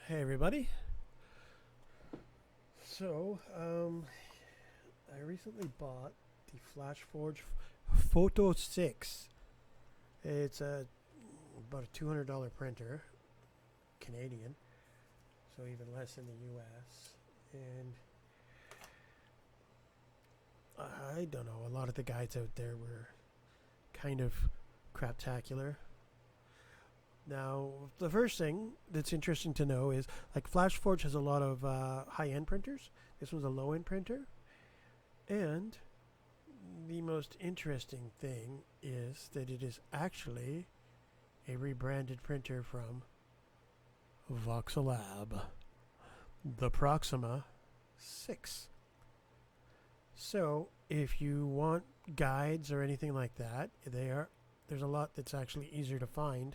Hey everybody. So, I recently bought the Flashforge Photo 6. It's about a $200 printer, Canadian, so even less in the US. And I don't know, a lot of the guides out there were kind of craptacular. Now, the first thing that's interesting to know is like Flashforge has a lot of high-end printers. This was a low-end printer, and the most interesting thing is that it is actually a rebranded printer from Voxelab, the Proxima 6. So, if you want guides or anything like that, there's a lot that's actually easier to find.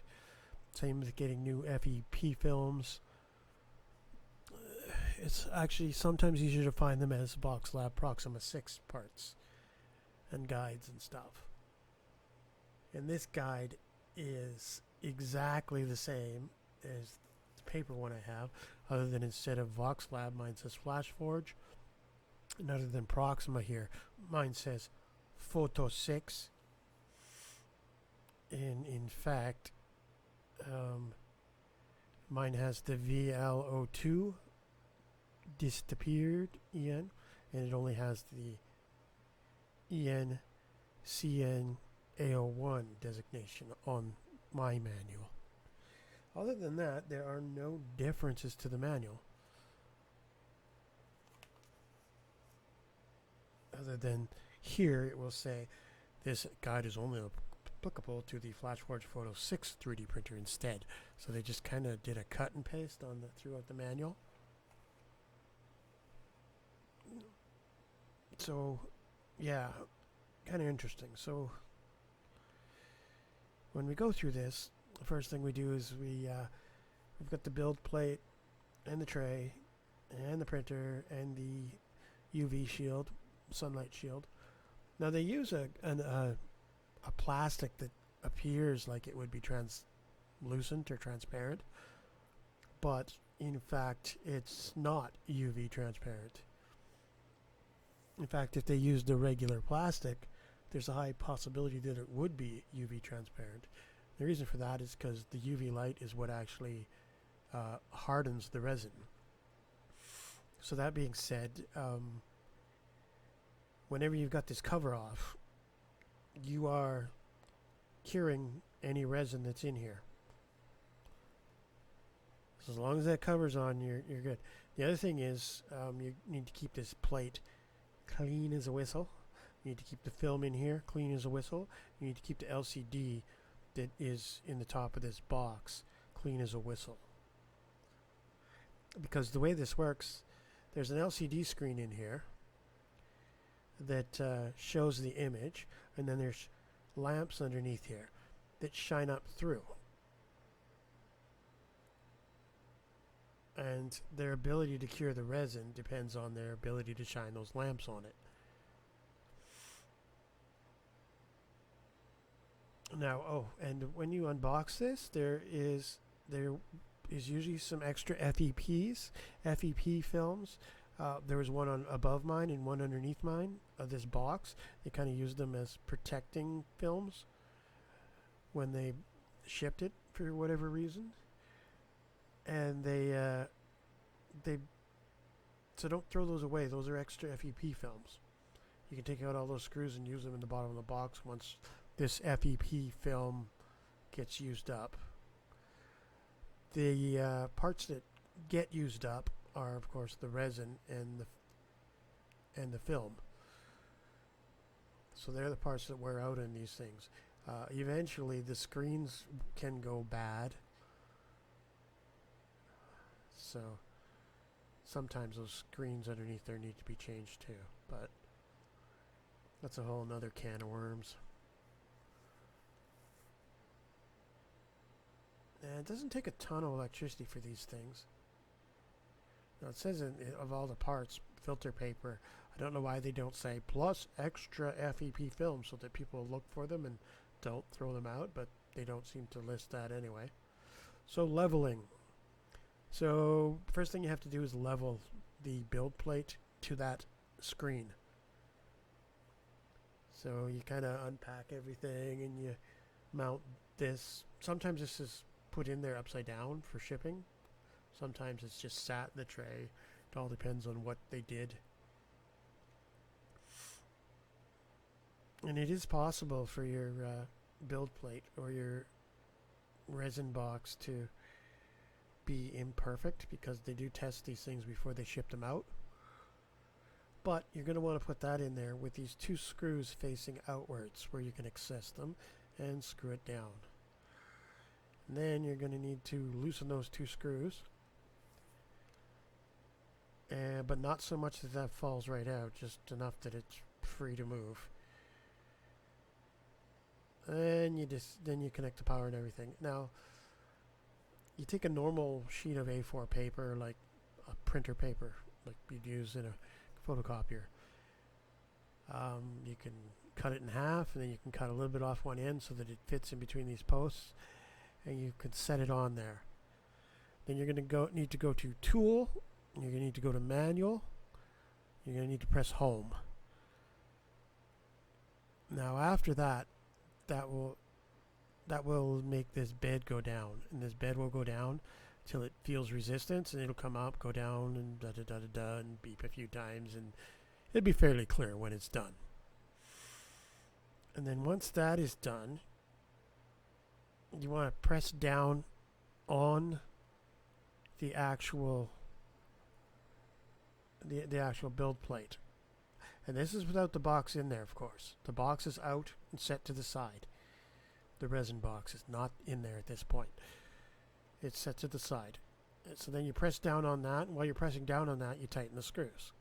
Same with getting new FEP films. It's actually sometimes easier to find them as Voxelab Proxima 6 parts and guides and stuff. And this guide is exactly the same as the paper one I have, other than instead of Voxelab, mine says Flashforge. And other than Proxima here, mine says Photo 6. And in fact, mine has the VLO2 disappeared EN, and it only has the ENCNA01 designation on my manual. Other than that, there are no differences to the manual. Other than here, it will say this guide is only applicable to the Flashforge Photo 6 3D printer instead. So they just kind of did a cut and paste on throughout the manual. So, yeah, kind of interesting. So, when we go through this, the first thing we do is we've got the build plate and the tray and the printer and the UV shield, sunlight shield. Now they use a plastic that appears like it would be translucent or transparent, but in fact it's not UV transparent. In fact, if they used the regular plastic, there's a high possibility that it would be UV transparent. The reason for that is because the UV light is what actually hardens the resin. So that being said, whenever you've got this cover off, you are curing any resin that's in here. So as long as that cover's on, you're good. The other thing is you need to keep this plate clean as a whistle. You need to keep the film in here clean as a whistle. You need to keep the LCD that is in the top of this box clean as a whistle. Because the way this works, there's an LCD screen in here that shows the image, and then there's lamps underneath here that shine up through. And their ability to cure the resin depends on their ability to shine those lamps on it. Now, and when you unbox this, there is usually some extra FEP films. There was one on above mine and one underneath mine of this box. They kind of used them as protecting films when they shipped it for whatever reason. And so don't throw those away. Those are extra FEP films. You can take out all those screws and use them in the bottom of the box once this FEP film gets used up. The parts that get used up are, of course, the resin and the film. So they're the parts that wear out in these things. Eventually, the screens can go bad. So sometimes those screens underneath there need to be changed too. But that's a whole nother can of worms. And it doesn't take a ton of electricity for these things. Now it says of all the parts, filter paper. I don't know why they don't say plus extra FEP film so that people look for them and don't throw them out, but they don't seem to list that anyway. So leveling. So first thing you have to do is level the build plate to that screen. So you kind of unpack everything and you mount this. Sometimes this is put in there upside down for shipping. Sometimes it's just sat in the tray. It all depends on what they did. And it is possible for your build plate or your resin box to be imperfect, because they do test these things before they ship them out. But you're going to want to put that in there with these two screws facing outwards where you can access them and screw it down. And then you're going to need to loosen those two screws, but not so much that that falls right out, just enough that it's free to move. And then you connect the power and everything. Now, you take a normal sheet of A4 paper, like a printer paper, like you'd use in a photocopier. You can cut it in half, and then you can cut a little bit off one end so that it fits in between these posts, and you can set it on there. Then you're going to need to go to Tool, and you're going to need to go to Manual. You're going to need to press Home. Now after that, that will make this bed go down, and this bed will go down till it feels resistance, and it'll come up, go down, and da da da da da, and beep a few times, and it'll be fairly clear when it's done. And then once that is done, you want to press down on the actual the actual build plate. And this is without the box in there, of course. The box is out and set to the side. The resin box is not in there at this point. It's set to the side. And so then you press down on that, and while you're pressing down on that, you tighten the screws.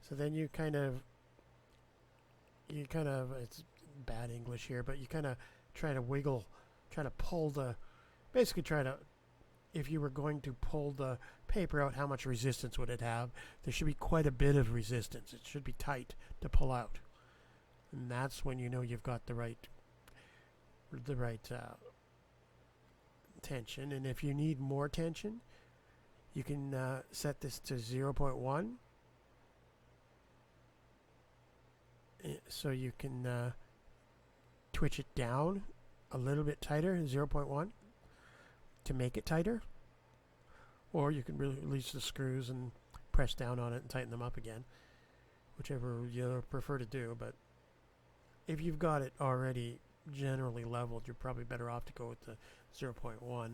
So then you kind of, it's bad English here, but you kind of try to wiggle, try to pull the, basically try to, if you were going to pull the paper out, how much resistance would it have? There should be quite a bit of resistance. It should be tight to pull out. And that's when you know you've got the right tension. And if you need more tension, you can set this to 0.1. So you can twitch it down a little bit tighter, 0.1, to make it tighter. Or you can release the screws and press down on it and tighten them up again, whichever you prefer to do. But if you've got it already generally leveled, you're probably better off to go with the 0.1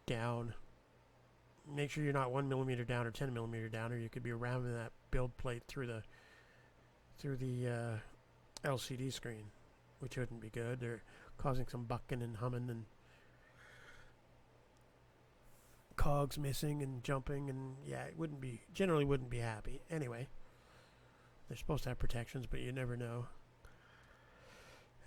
down. Make sure you're not 1 millimeter down or 10 millimeter down, or you could be ramming that build plate through the LCD screen, which wouldn't be good, or causing some bucking and humming and cogs missing and jumping, and yeah, it generally wouldn't be happy. Anyway, they're supposed to have protections, but you never know.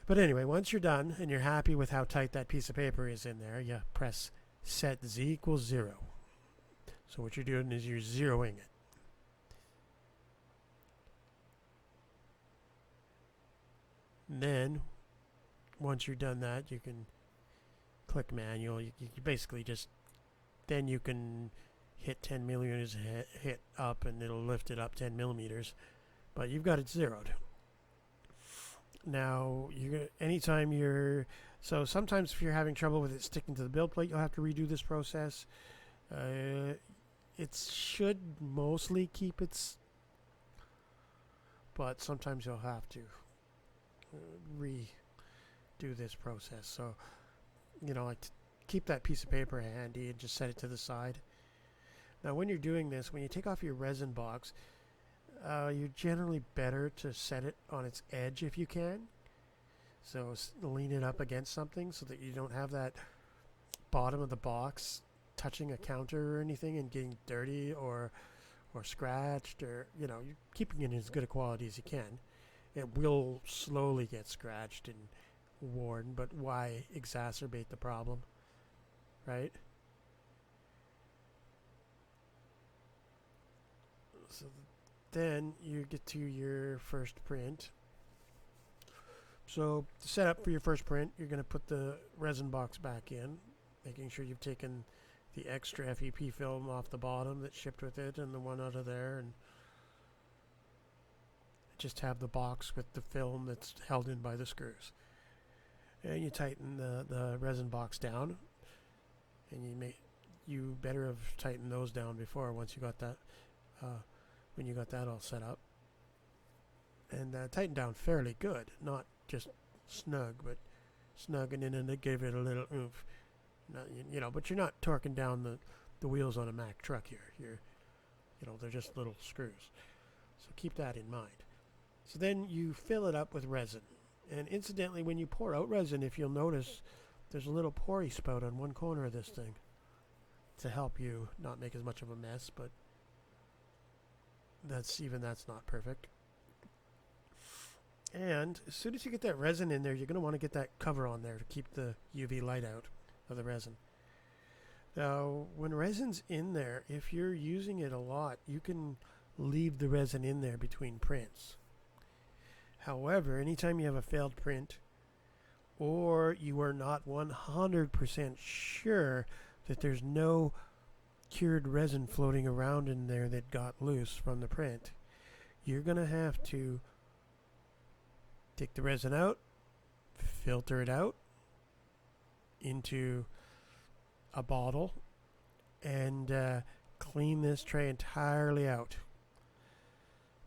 But anyway, once you're done and you're happy with how tight that piece of paper is in there, you press set Z equals 0. So what you're doing is you're zeroing it. And then once you're done that, you can click manual. You basically just, then you can hit 10 millimeters, hit up, and it'll lift it up 10 millimeters. But you've got it zeroed. Now, so sometimes if you're having trouble with it sticking to the build plate, you'll have to redo this process. It should mostly keep its, but sometimes you'll have to redo this process. So, like keep that piece of paper handy and just set it to the side. Now, when you're doing this, when you take off your resin box, you're generally better to set it on its edge if you can. So lean it up against something so that you don't have that bottom of the box touching a counter or anything and getting dirty or scratched, or you're keeping it in as good a quality as you can. It will slowly get scratched and worn, but why exacerbate the problem, right? So then you get to your first print. So to set up for your first print, you're going to put the resin box back in. making sure you've taken the extra FEP film off the bottom that's shipped with it and the one out of there, and just have the box with the film that's held in by the screws. And you tighten the resin box down, and you better have tightened those down before once you got that when you got that all set up. And tighten down fairly good, not just snug, but snug, and then give it a little oomph. Not, but you're not torquing down the wheels on a Mack truck here. They're just little screws. So keep that in mind. So then you fill it up with resin. And incidentally, when you pour out resin, if you'll notice, there's a little pory spout on one corner of this thing to help you not make as much of a mess, but that's not perfect. And as soon as you get that resin in there, you're going to want to get that cover on there to keep the UV light out of the resin. Now, when resin's in there, if you're using it a lot, you can leave the resin in there between prints. However, anytime you have a failed print, or you are not 100% sure that there's no cured resin floating around in there that got loose from the print, you're going to have to take the resin out, filter it out into a bottle, and clean this tray entirely out.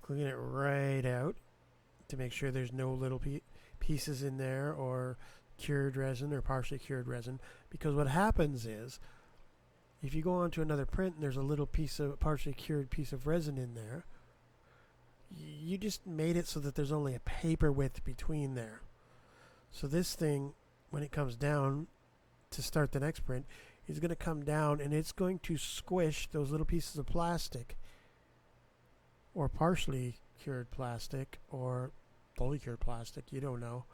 Clean it right out to make sure there's no little pieces in there or cured resin or partially cured resin, because what happens is if you go on to another print and there's a little partially cured piece of resin in there, you just made it so that there's only a paper width between there. So this thing, when it comes down to start the next print, is going to come down and it's going to squish those little pieces of plastic, or partially cured plastic, or fully cured plastic, you don't know.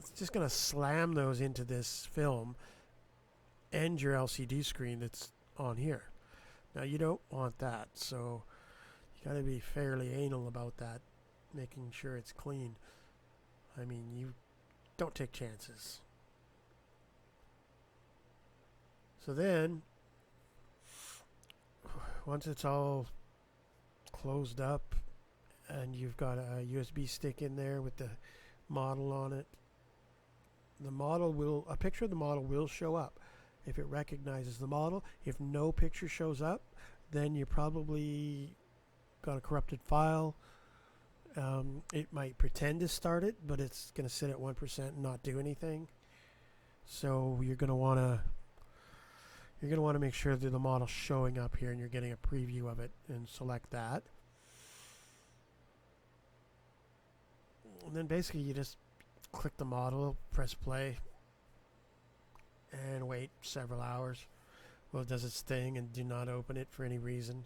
It's just going to slam those into this film and your LCD screen that's on here. Now you don't want that, so you got to be fairly anal about that, making sure it's clean. I mean, you don't take chances. So then, once it's all closed up and you've got a USB stick in there with the model on it, a picture of the model will show up if it recognizes the model. If no picture shows up, then you probably got a corrupted file. It might pretend to start it, but it's going to sit at 1% and not do anything. So you're going to want to make sure that the model's showing up here and you're getting a preview of it, and select that. And then basically you just click the model, press play, and wait several hours while it does its thing, and do not open it for any reason.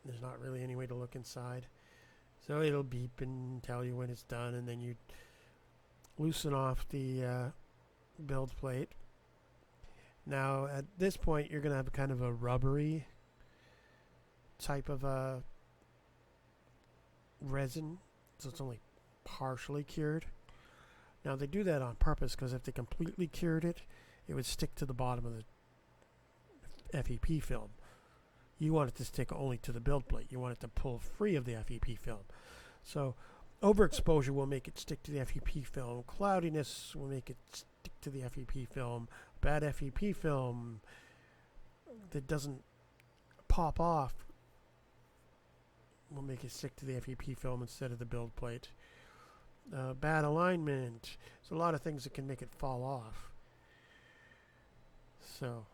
There's not really any way to look inside. So it'll beep and tell you when it's done, and then you loosen off the build plate. Now at this point you're going to have kind of a rubbery type of resin, so it's only partially cured. Now they do that on purpose, because if they completely cured it, it would stick to the bottom of the FEP film. You want it to stick only to the build plate. You want it to pull free of the FEP film. So overexposure will make it stick to the FEP film. Cloudiness will make it stick to the FEP film. Bad FEP film that doesn't pop off will make it stick to the FEP film instead of the build plate. Bad alignment. There's a lot of things that can make it fall off. So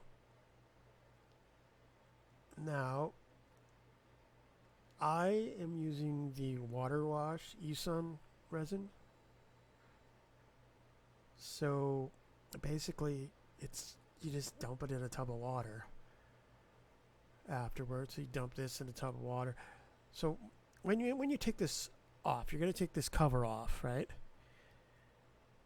now I am using the water wash ESUN resin. So basically you just dump it in a tub of water afterwards. So you dump this in a tub of water. So when you take this off, you're going to take this cover off, right,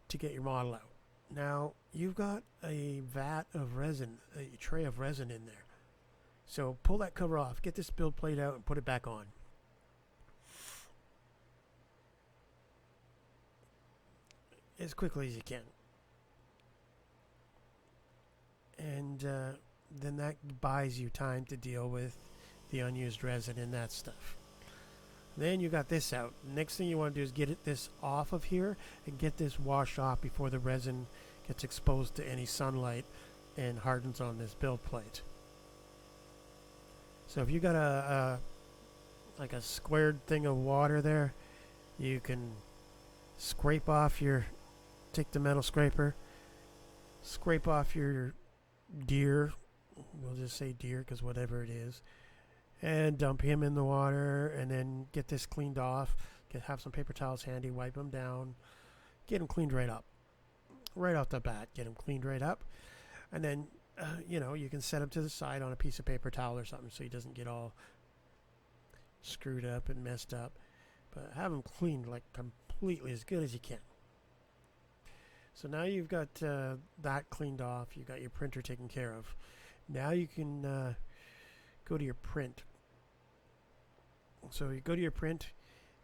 to get your model out. Now you've got a vat of resin, a tray of resin in there. So pull that cover off, get this build plate out, and put it back on. As quickly as you can. and then that buys you time to deal with the unused resin and that stuff. Then you got this out. Next thing you want to do is get this off of here and get this washed off before the resin gets exposed to any sunlight and hardens on this build plate. So if you got like a squared thing of water there, you can scrape off take the metal scraper, scrape off your deer, we'll just say deer because whatever it is, and dump him in the water, and then get this cleaned off. Have some paper towels handy, wipe them down, get them cleaned right up. Right off the bat, get them cleaned right up. And then, you can set him to the side on a piece of paper towel or something so he doesn't get all screwed up and messed up. But have him cleaned like completely as good as you can. So now you've got that cleaned off. You've got your printer taken care of. Now you can go to your print. So you go to your print,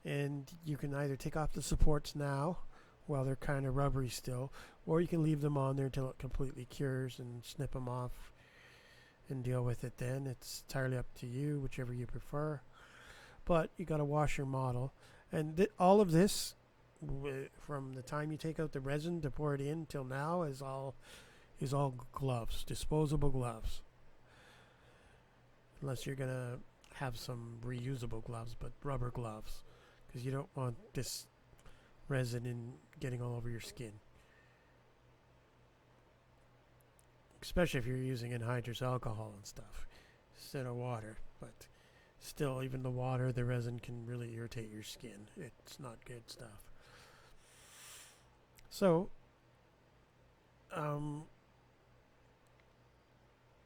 and you can either take off the supports now while they're kind of rubbery still, or you can leave them on there until it completely cures and snip them off and deal with it then. It's entirely up to you, whichever you prefer. But you got to wash your model. And all of this, from the time you take out the resin to pour it in till now, is all gloves, disposable gloves. Unless you're going to have some reusable gloves, but rubber gloves, because you don't want this resin getting all over your skin. Especially if you're using anhydrous alcohol and stuff instead of water. But still, even the water, the resin can really irritate your skin. It's not good stuff. So,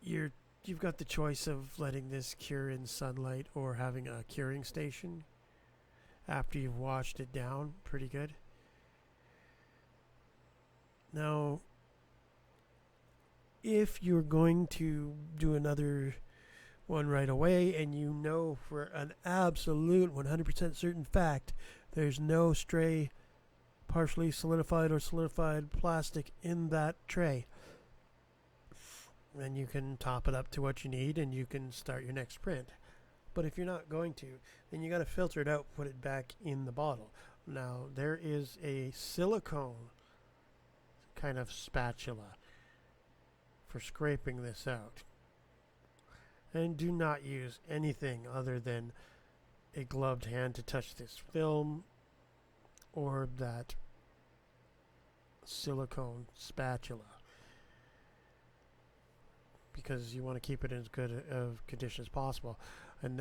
you've got the choice of letting this cure in sunlight or having a curing station after you've washed it down pretty good. Now, if you're going to do another one right away and you know for an absolute 100% certain fact there's no stray partially solidified or solidified plastic in that tray, then you can top it up to what you need and you can start your next print. But if you're not going to, then you got to filter it out, put it back in the bottle. Now, there is a silicone kind of spatula for scraping this out. And do not use anything other than a gloved hand to touch this film or that silicone spatula, because you want to keep it in as good of condition as possible. And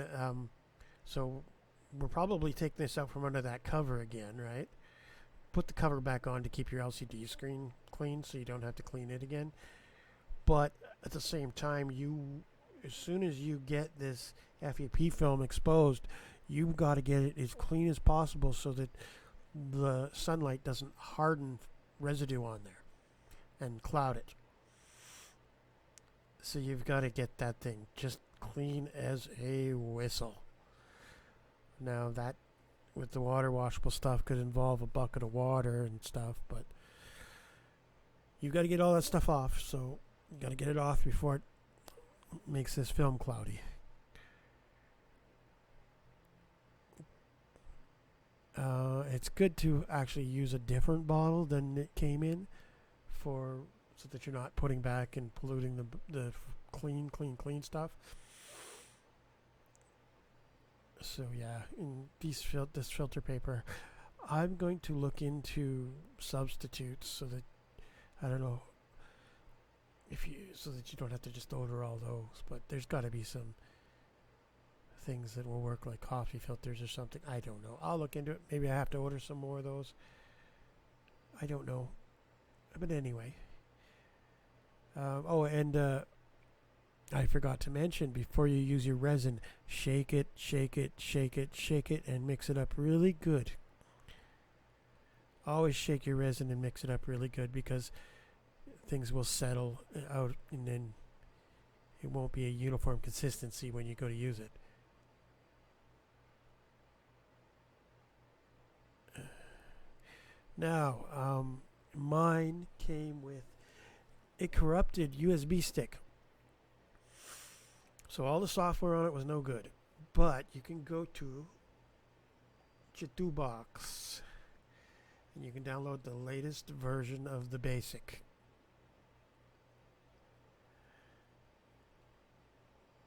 so we'll probably take this out from under that cover again, right? Put the cover back on to keep your LCD screen clean so you don't have to clean it again. But at the same time, as soon as you get this FEP film exposed, you've got to get it as clean as possible so that the sunlight doesn't harden residue on there and cloud it. So you've got to get that thing just clean as a whistle. Now that, with the water washable stuff, could involve a bucket of water and stuff, but you've got to get all that stuff off. So you got to get it off before it makes this film cloudy. It's good to actually use a different bottle than it came in, so that you're not putting back and polluting the clean stuff. So yeah, in this filter paper, I'm going to look into substitutes so that, I don't know, so that you don't have to just order all those, but there's got to be some things that will work, like coffee filters or something. I don't know. I'll look into it. Maybe I have to order some more of those. I don't know. But anyway. I forgot to mention, before you use your resin, shake it, and mix it up really good. Always shake your resin and mix it up really good, because things will settle out and then it won't be a uniform consistency when you go to use it. Now, mine came with a corrupted USB stick. So all the software on it was no good. But you can go to Box and you can download the latest version of the basic.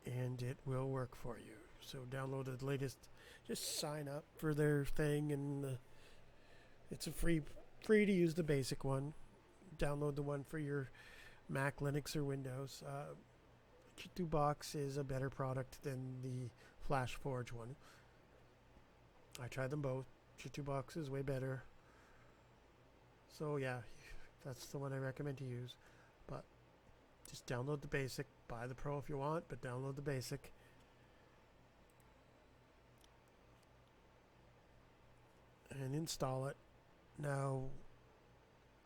And it will work for you. So download the latest. Just sign up for their thing, and it's a free to use the basic one. Download the one for your Mac, Linux, or Windows. Box is a better product than the Flashforge one. I tried them both. Box is way better. So yeah, that's the one I recommend to use. But just download the basic. Buy the Pro if you want, but download the basic. And install it. Now,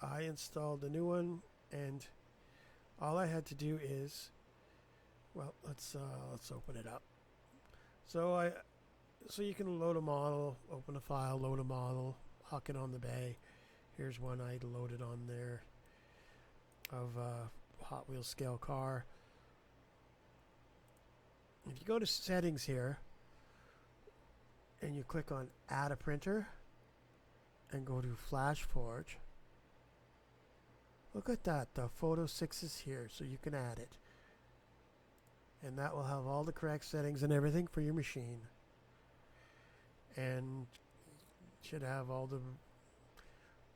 I installed the new one, and all I had to do is, well, let's open it up. So you can load a model, open a file, load a model, huck it on the bay. Here's one I loaded on there of a Hot Wheels scale car. If you go to settings here and you click on add a printer and go to Flashforge, look at that, the Photo 6 is here, so you can add it. And that will have all the correct settings and everything for your machine. And should have all the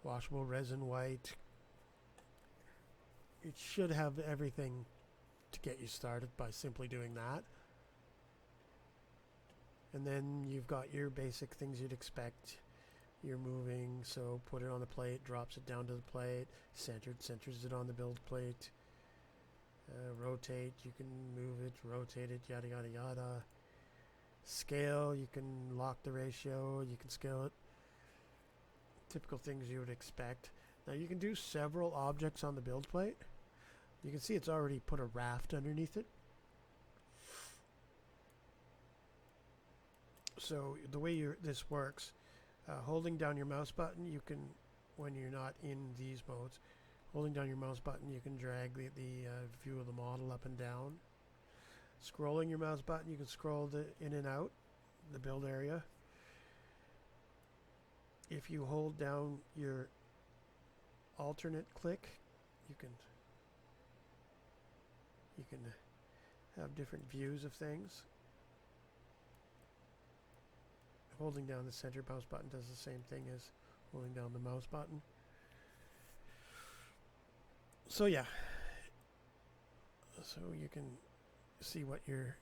washable resin white. It should have everything to get you started by simply doing that. And then you've got your basic things you'd expect. You're moving, so put it on the plate, drops it down to the plate, centers it on the build plate. Rotate, you can move it, rotate it, yada yada yada. Scale, you can lock the ratio, you can scale it. Typical things you would expect. Now you can do several objects on the build plate. You can see it's already put a raft underneath it. So the way this works, holding down your mouse button, you can, when you're not in these modes, holding down your mouse button, you can drag the view of the model up and down. Scrolling your mouse button, you can scroll in and out the build area. If you hold down your alternate click, you can have different views of things. Holding down the center mouse button does the same thing as holding down the mouse button. So yeah, so you can see what your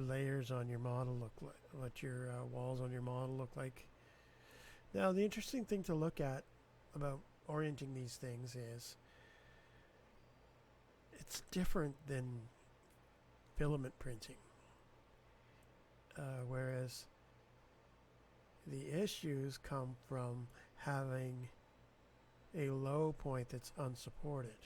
layers on your model look like, what your walls on your model look like. Now the interesting thing to look at about orienting these things is it's different than filament printing, whereas the issues come from having a low point that's unsupported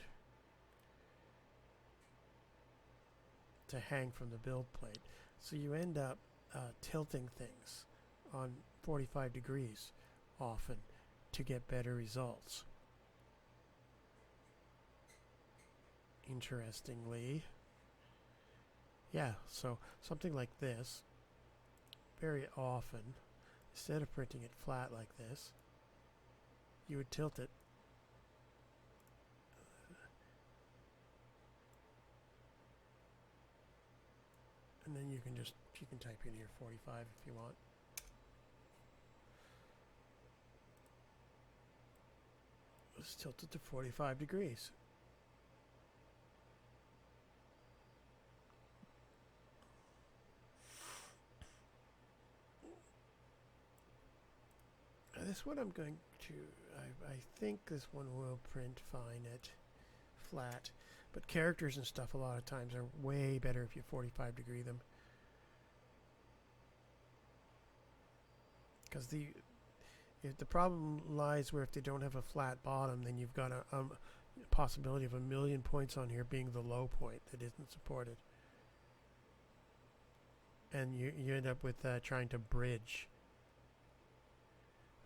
to hang from the build plate. So you end up tilting things on 45 degrees often to get better results. Interestingly, yeah, so something like this, very often, instead of printing it flat like this, you would tilt it and then you can type in here 45 if you want. Let's tilt it to 45 degrees. This one I'm going to, I think this one will print fine at flat, but characters and stuff a lot of times are way better if you 45 degree them. Because if the problem lies where if they don't have a flat bottom, then you've got a possibility of 1,000,000 points on here being the low point that isn't supported. And you end up with trying to bridge.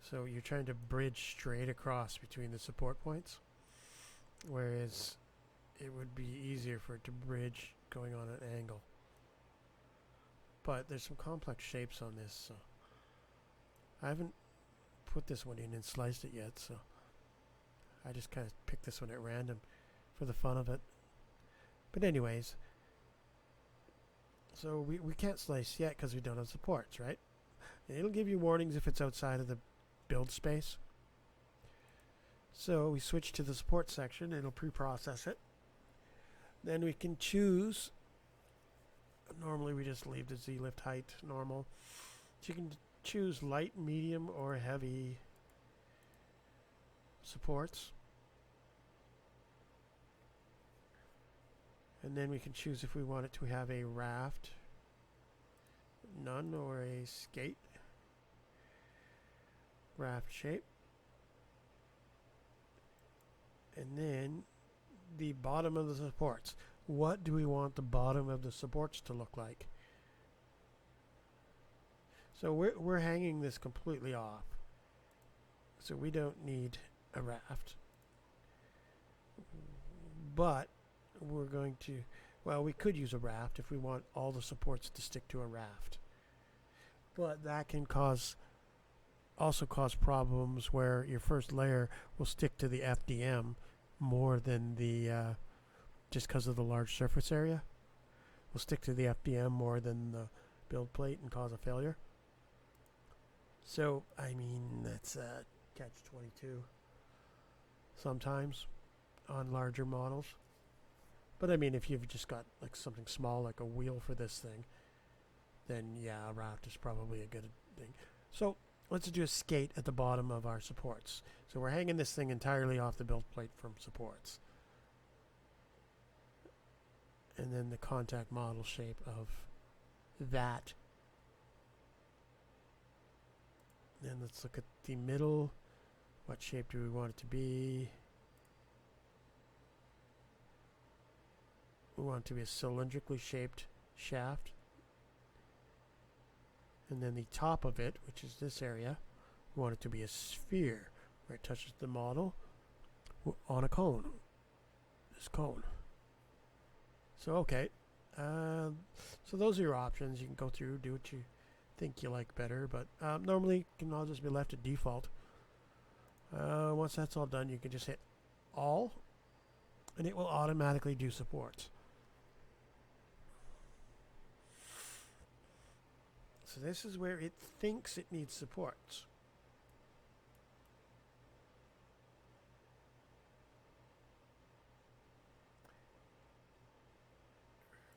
So you're trying to bridge straight across between the support points. Whereas it would be easier for it to bridge going on an angle. But there's some complex shapes on this, so I haven't put this one in and sliced it yet, so I just kind of picked this one at random for the fun of it. But anyways, so we can't slice yet because we don't have supports, right? And it'll give you warnings if it's outside of the build space. So we switch to the support section. It'll pre-process it. Then we can choose. Normally we just leave the Z-lift height normal. So you can choose light, medium, or heavy supports. And then we can choose if we want it to have a raft, none, or a skate raft shape. And then the bottom of the supports. What do we want the bottom of the supports to look like? So we're hanging this completely off. So we don't need a raft. But we're going to, well, we could use a raft if we want all the supports to stick to a raft. But that can also cause problems where your first layer will stick to the FDM more than the, just because of the large surface area. Will stick to the FDM more than the build plate and cause a failure. So, I mean, that's a catch-22 sometimes on larger models. But I mean, if you've just got like something small like a wheel for this thing, then yeah, a raft is probably a good thing. So let's do a skate at the bottom of our supports. So we're hanging this thing entirely off the build plate from supports. And then the contact model shape of that. Then let's look at the middle. What shape do we want it to be? We want it to be a cylindrically shaped shaft. And then the top of it, which is this area, we want it to be a sphere where it touches the model on a cone. This cone. So, okay. So those are your options. You can go through, do what you think you like better, but normally it can all just be left at default. Once that's all done, you can just hit all, and it will automatically do supports. So this is where it thinks it needs supports.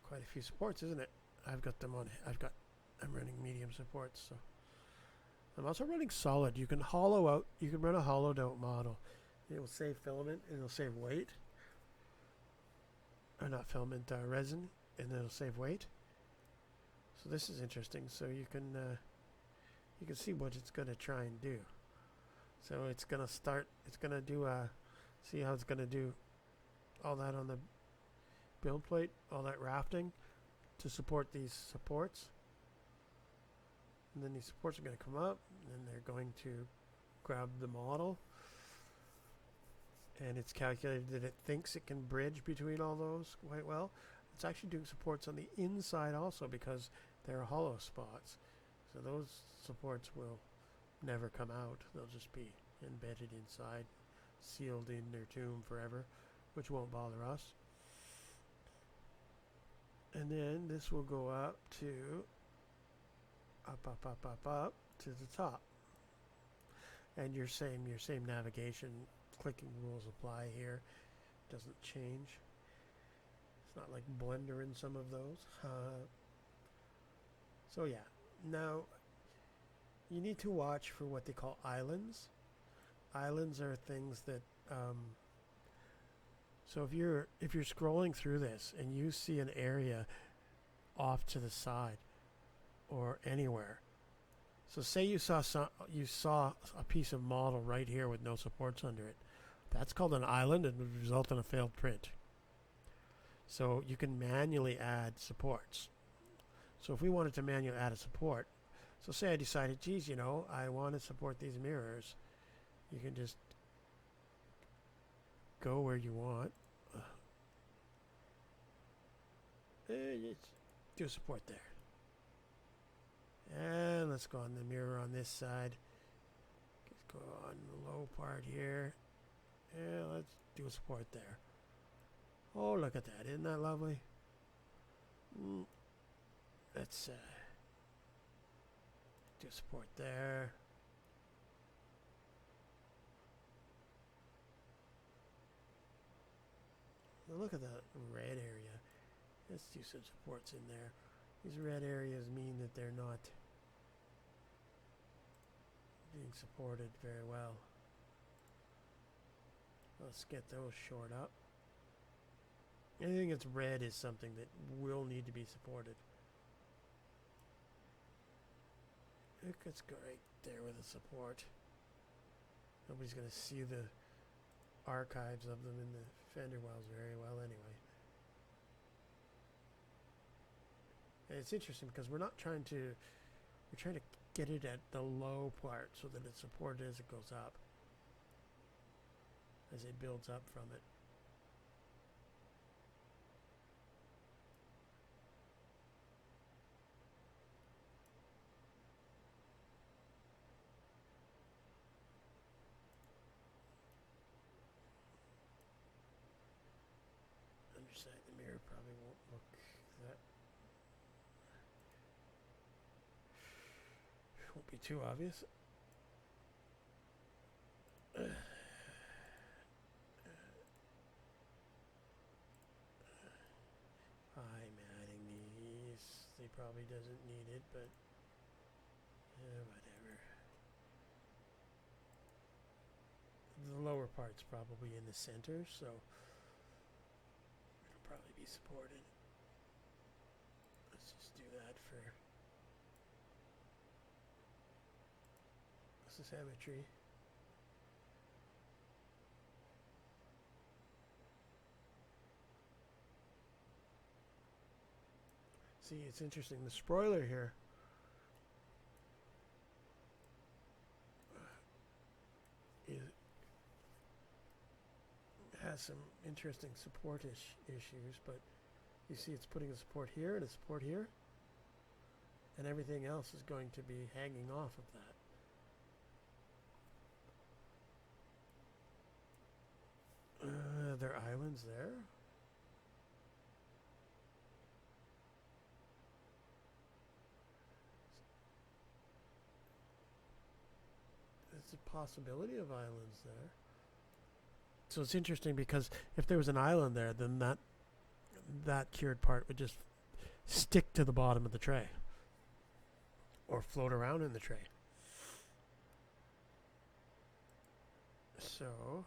Quite a few supports, isn't it? I've got them on. I'm running medium supports, so I'm also running solid. You can hollow out. You can run a hollowed out model. It will save filament and it'll save weight. Or not filament, resin, and it'll save weight. So this is interesting. So you can see what it's going to try and do. So it's going to start. It's going to do see how it's going to do all that on the build plate, all that rafting to support these supports. And then these supports are going to come up, and they're going to grab the model. And it's calculated that it thinks it can bridge between all those quite well. It's actually doing supports on the inside also because there are hollow spots. So those supports will never come out. They'll just be embedded inside, sealed in their tomb forever, which won't bother us. And then this will go up to up to the top. And your same navigation clicking rules apply here. Doesn't change. It's not like Blender in some of those. So yeah. Now you need to watch for what they call islands. Islands are things that so if you're scrolling through this and you see an area off to the side or anywhere, so say you saw a piece of model right here with no supports under it, that's called an island and would result in a failed print. So you can manually add supports. So if we wanted to manually add a support, so say I decided, geez, I want to support these mirrors, you can just go where you want. Let's do support there. And let's go on the mirror on this side. Let's go on the low part here. And let's do a support there. Oh, look at that. Isn't that lovely? Let's do support there. Now look at that red area. Let's do some supports in there. These red areas mean that they're not being supported very well. Let's get those shored up. Anything that's red is something that will need to be supported. Let's go right there with the support. Nobody's going to see the archives of them in the fender wells very well anyway. And it's interesting because we're trying to get it at the low part so that it's supported as it goes up, as it builds up from it. Underside the mirror probably won't look that. Won't be too obvious. I'm adding these. They probably doesn't need it, but whatever. The lower part's probably in the center, so it'll probably be supported. Let's just do that for symmetry. See, it's interesting. The spoiler here has some interesting support issues, but you see it's putting a support here and a support here, and everything else is going to be hanging off of that. There are islands there. There's a possibility of islands there. So it's interesting because if there was an island there, then that cured part would just stick to the bottom of the tray or float around in the tray. So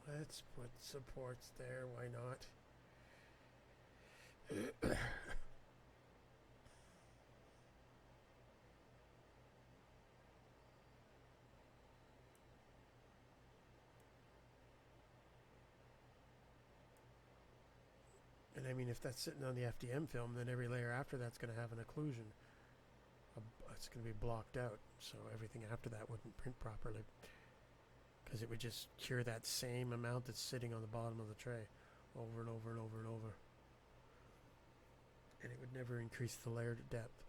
let's put supports there. Why not? And I mean, if that's sitting on the FDM film, then every layer after that's going to have an occlusion. It's going to be blocked out, so everything after that wouldn't print properly, because it would just cure that same amount that's sitting on the bottom of the tray over and over and over and over, and it would never increase the layer depth,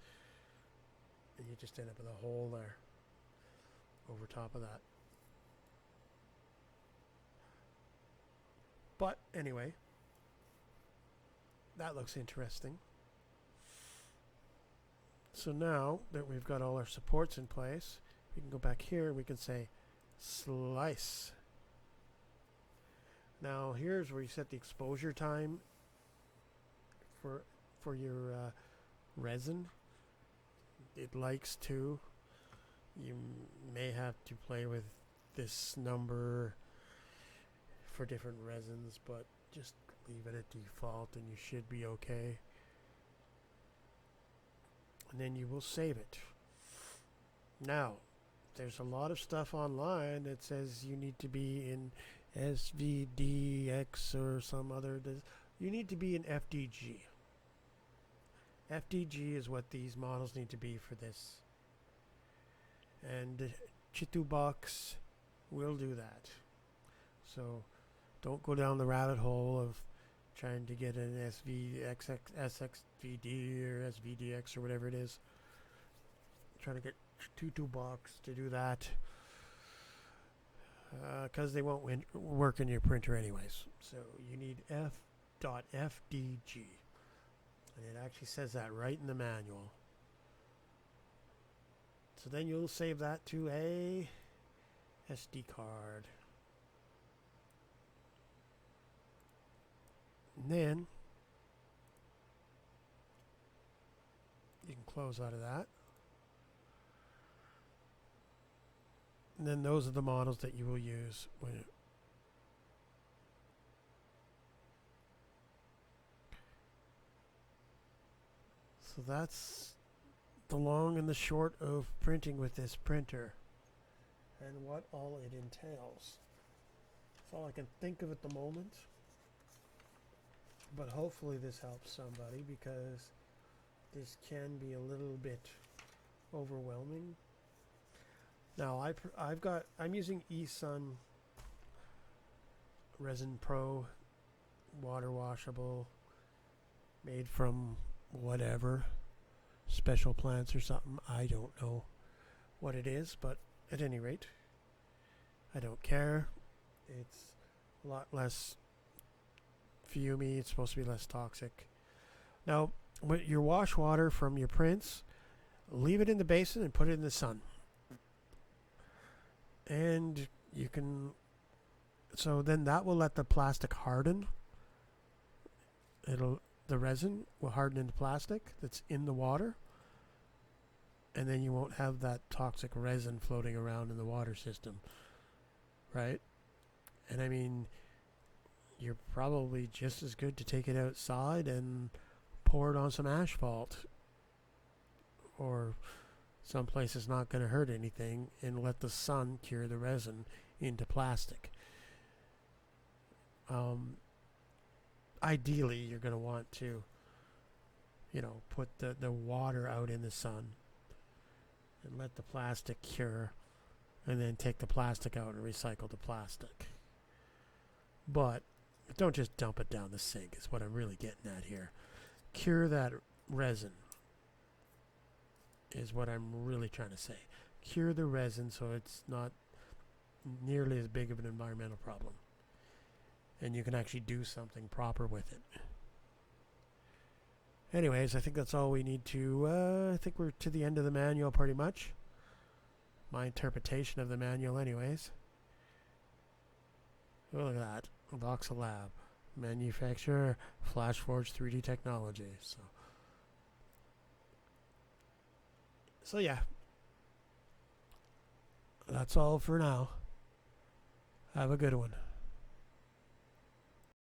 and you just end up with a hole there over top of that. But anyway, that looks interesting. So now that we've got all our supports in place, we can go back here and we can say slice. Now here's where you set the exposure time for your resin. It likes to. You may have to play with this number for different resins, but just leave it at default and you should be okay. And then you will save it. Now, there's a lot of stuff online that says you need to be in SVDX or some other. You need to be in FDG. FDG is what these models need to be for this. And Chitubox will do that. So don't go down the rabbit hole of trying to get an SXVD or SVDX or whatever it is. Trying to get 2.2 to do that. Because they won't work in your printer anyways. So you need f.fdg. And it actually says that right in the manual. So then you'll save that to a SD card. And then you can close out of that. And then those are the models that you will use when so that's the long and the short of printing with this printer and what all it entails. That's all I can think of at the moment. But hopefully this helps somebody, because this can be a little bit overwhelming. Now I'm using eSun Resin Pro, water washable, made from whatever, special plants or something. I don't know what it is, but at any rate, I don't care. It's a lot less fumey. It's supposed to be less toxic. Now, with your wash water from your prints, leave it in the basin and put it in the sun. And you can, so then that will let the plastic harden. The resin will harden into plastic that's in the water, and then you won't have that toxic resin floating around in the water system, right? And I mean, you're probably just as good to take it outside and pour it on some asphalt, or someplace it's not going to hurt anything, and let the sun cure the resin into plastic. Ideally, you're going to want to, put the water out in the sun and let the plastic cure, and then take the plastic out and recycle the plastic. But don't just dump it down the sink, is what I'm really getting at here. Cure that resin is what I'm really trying to say. Cure the resin so it's not nearly as big of an environmental problem, and you can actually do something proper with it. Anyways, I think that's all we need to, I think we're to the end of the manual pretty much. My interpretation of the manual anyways. Oh, look at that. Voxelab. Manufacturer, Flashforge 3D technology. So yeah. That's all for now. Have a good one.